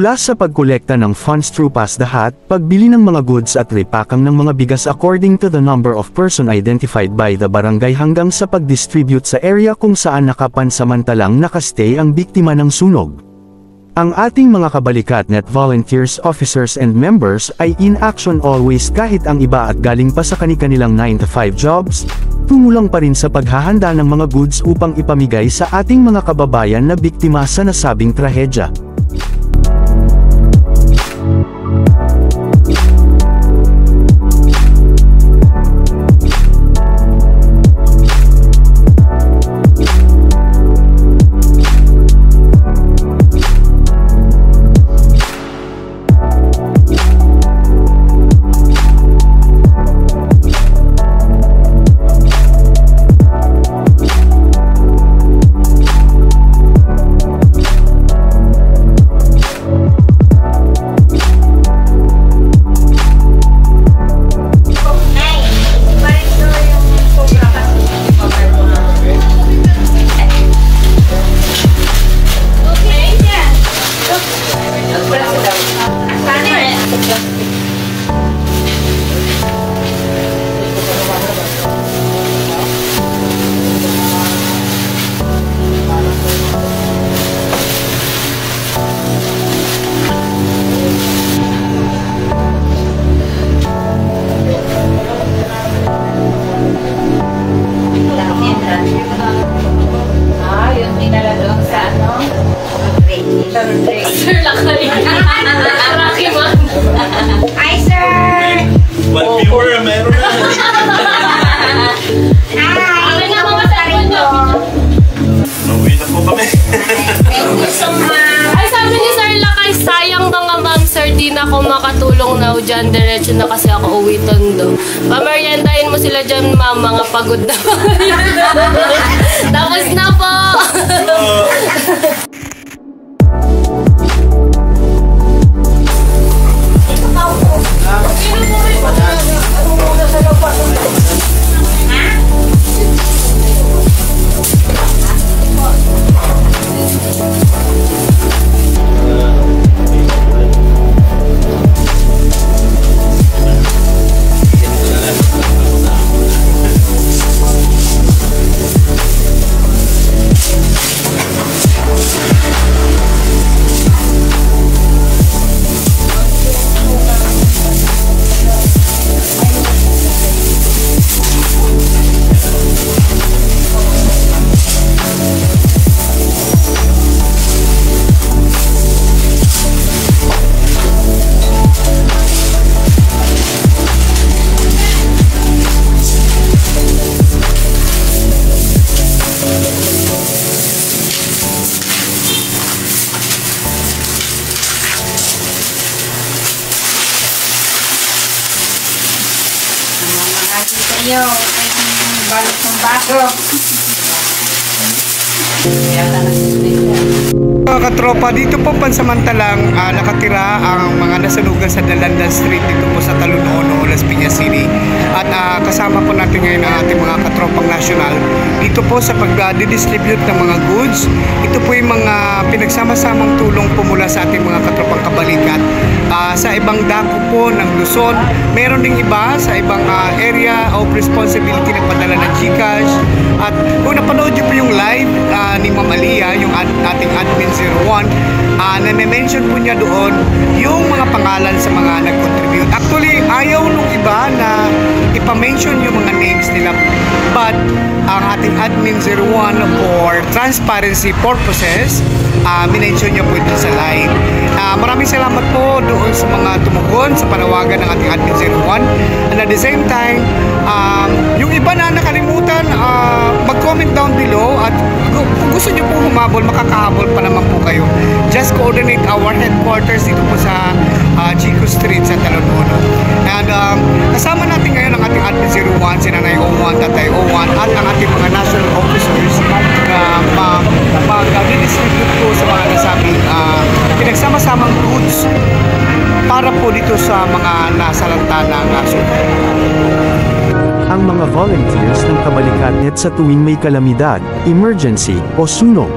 Mula sa pagkolekta ng funds through Pass the Hat, pagbili ng mga goods at repakang ng mga bigas according to the number of person identified by the barangay hanggang sa pag-distribute sa area kung saan nakapansamantalang nakastay ang biktima ng sunog. Ang ating mga kabalikat-net volunteers, officers and members ay in action always kahit ang iba at galing pa sa kani-kanilang 9-to-5 jobs, tumulong pa rin sa paghahanda ng mga goods upang ipamigay sa ating mga kababayan na biktima sa nasabing trahedya. Sir Lakay. Rocky man. Hi, sir! One viewer, meron na. Hi! Ay, nakamasahin nyo. Nauwi na po kami. Thank you so much! Ay, sabi ni Sir Lakay, sayang mga ma'am, sir, di na ako makatulong na dyan. Diretso na kasi ako uwi tondo. Pameryendahin mo sila dyan, ma'am, mga pagod na. Tapos na po! Sa'yo, ang balot ng bago. Mga katropa, dito po pansamantalang nakatira ang mga nasanugan sa Dalandan Street dito po sa Talunono, Las Piñas City. At kasama po natin ngayon ang ating mga katropang nasyonal dito po sa pag-distribute ng mga goods. Ito po yung mga pinagsama-samang tulong po mula sa ating mga katropang kabalikat sa ibang dako po ng Luzon. Meron ding iba sa ibang area of responsibility na padala ng GCash. At kung napanood nyo po yung live ni Ma'am Alia, yung ating admin 01, na-mention po niya doon yung mga pangalan sa mga nag-contribute. Actually, ayaw nung iba na ipa-mention yung mga names nila, but ang ating admin 01 for transparency purposes, minention niya po ito sa live. Maraming salamat po doon sa mga tumugon sa panawagan ng ating admin 01. And at the same time, yung iba na nakalimutan, mag-comment down below at kung gusto nyo po humabol, makakahabol pa naman po kayo. Just coordinate our headquarters dito po sa Chico Street sa Talunono. And kasama natin ngayon ang ating admin 01, si Nanay 01, Tatay 01 at ang ating mga national officers na mag-distribute po sa mga nasabing pinagsama-samang goods para po dito sa mga nasalanta ng sunog. Ang mga volunteers ng Kabalikat-net sa tuwing may kalamidad, emergency, o sunog.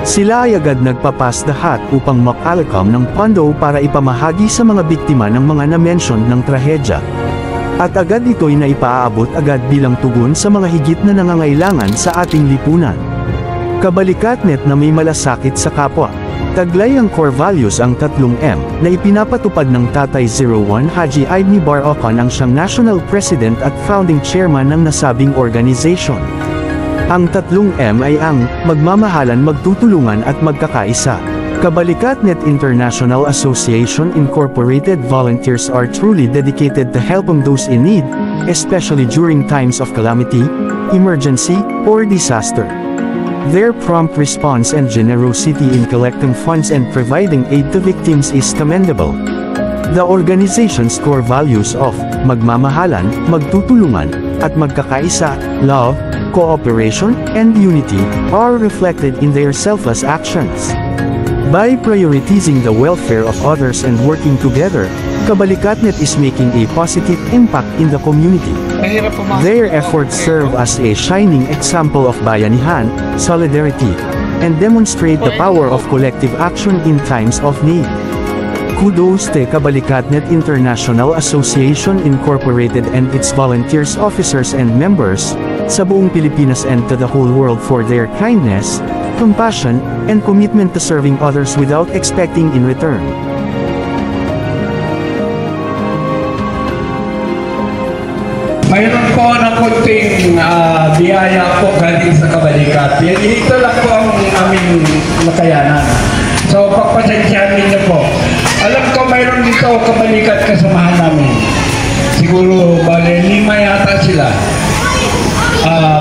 Sila ay agad nagpapas the hat upang mapalakam ng pondo para ipamahagi sa mga biktima ng mga na-mention ng trahedya. At agad ito'y naipaaabot agad bilang tugon sa mga higit na nangangailangan sa ating lipunan. Kabalikat-net na may malasakit sa kapwa. Taglay ang core values ang 3M na ipinapatupad ng Tatay 01 Haji Ibni Barocan ang siyang National President at Founding Chairman ng nasabing organization. Ang 3M ay ang magmamahalan, magtutulungan at magkakaisa. Kabalikat-net International Association Incorporated volunteers are truly dedicated to helping those in need, especially during times of calamity, emergency, or disaster. Their prompt response and generosity in collecting funds and providing aid to victims is commendable. The organization's core values of magmamahalan, magtutulungan, at magkakaisa, love, cooperation, and unity, are reflected in their selfless actions. By prioritizing the welfare of others and working together, Kabalikat-net is making a positive impact in the community. Their efforts serve as a shining example of bayanihan, solidarity, and demonstrate the power of collective action in times of need. Kudos to Kabalikat-net International Association Incorporated and its volunteers, officers and members, sa buong Pilipinas and to the whole world for their kindness, compassion, and commitment to serving others without expecting in return. Mayroon po ng konting biyaya po galing sa Kabalikat. Ito lang po ang aming makayanan. So pagpasensyahan ninyo po. Alam ko mayroon dito Kabalikat kasamahan namin. Siguro bale 5 yata sila.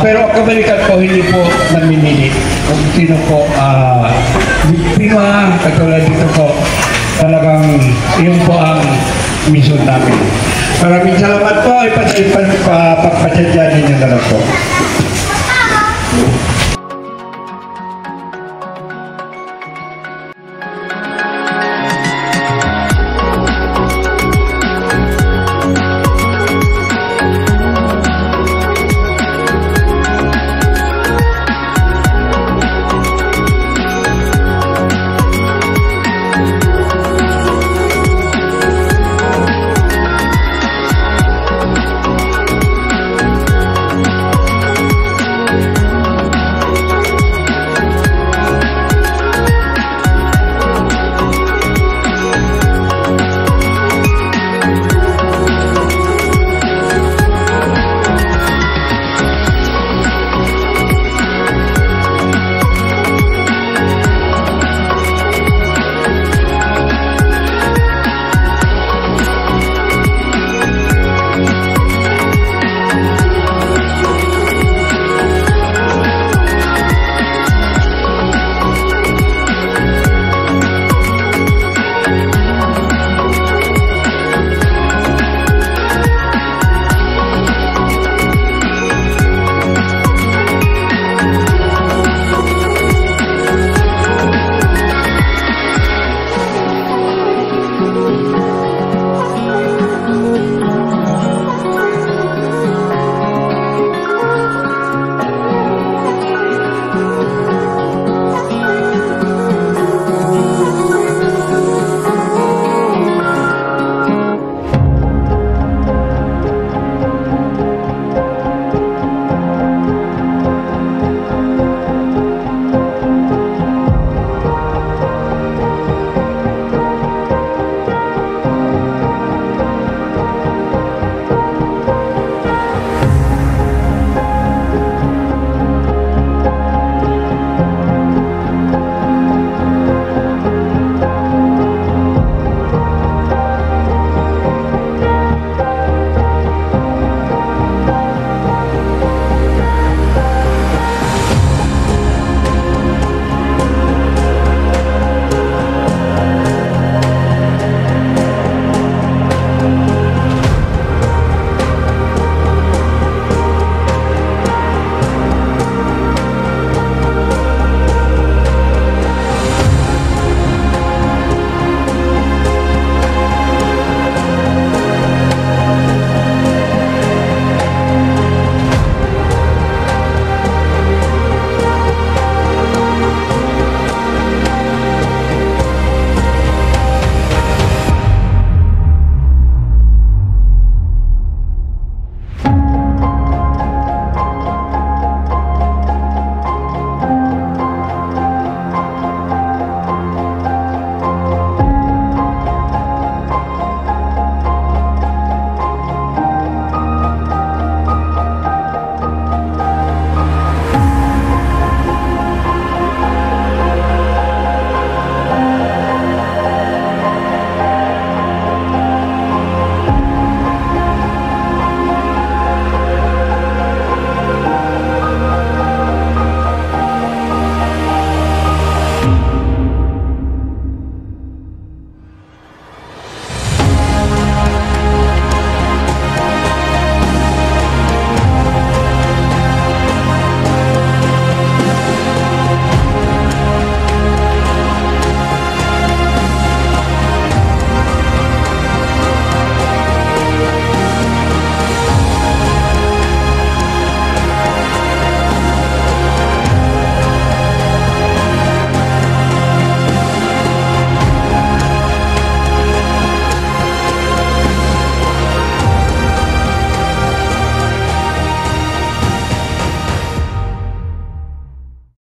Pero ang Kabalikat po hindi po namimili. Kung sino po biktima, katulad dito po, talagang yun po ang mission namin. Maraming salamat po, ipagpasensyahan ninyo na lang po.